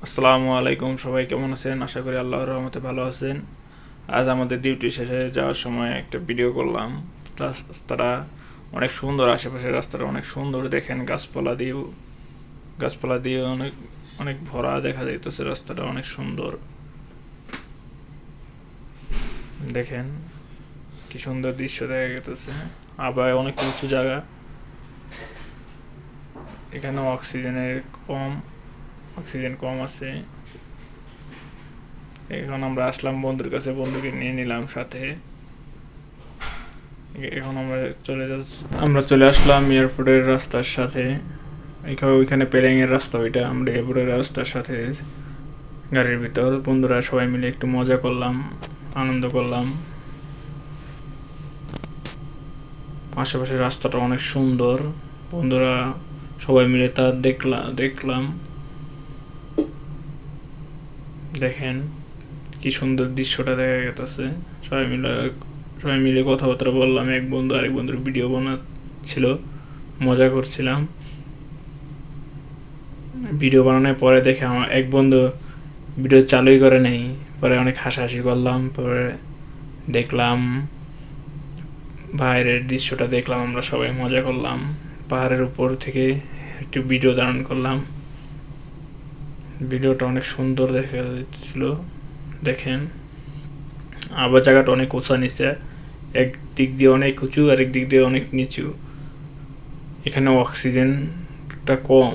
আসসালামু আলাইকুম, সবাই কেমন আছেন? আশা করি আল্লাহর রহমতে ভালো আছেন। আজ আমাদের ডিউটি শেষে যাওয়ার সময় একটা ভিডিও করলাম। রাস্তাটা অনেক সুন্দর, আশেপাশের রাস্তাটা অনেক সুন্দর। দেখেন গাছপালা দিয়ে অনেক অনেক ভরা দেখা যাইতেছে। রাস্তাটা অনেক সুন্দর। দেখেন কি সুন্দর দৃশ্য দেখা যাইতেছে। আবার অনেক উঁচু জায়গা, এখানে কম অক্সিজেন কম আছে। এখন আমরা আসলাম বন্ধুর কাছে, বন্ধুকে নিয়ে নিলাম সাথে। এখন আমরা চলে আসলাম এয়ারপোর্টের রাস্তার সাথে। ওইখানে পেরেং এর রাস্তা, ওইটা আমরা এয়ারপোর্টের রাস্তার সাথে গাড়ির ভিতর বন্ধুরা সবাই মিলে একটু মজা করলাম, আনন্দ করলাম। আশেপাশের রাস্তাটা অনেক সুন্দর, বন্ধুরা সবাই মিলে তা দেখলাম। দেখেন কি সুন্দর দৃশ্যটা দেখা গেছে। সবাই মিলে সবাই মিলে কথাবার্তা বললাম। এক বন্ধু আরেক বন্ধুর ভিডিও বানাচ্ছিল, মজা করছিলাম। ভিডিও বানানোর পরে দেখে আমার এক বন্ধু ভিডিও চালুই করে নেই। পরে অনেক হাসাহাসি করলাম। পরে দেখলাম বাইরের দৃশ্যটা দেখলাম, আমরা সবাই মজা করলাম। পাহাড়ের উপর থেকে একটু ভিডিও ধারণ করলাম। ভিডিওটা অনেক সুন্দর দেখা যাচ্ছিল। দেখেন আবার জায়গাটা অনেক উঁচা নিচে, এক দিক দিয়ে অনেক উঁচু আর এক দিক দিয়ে অনেক নিচু। এখানে অক্সিজেনটা কম।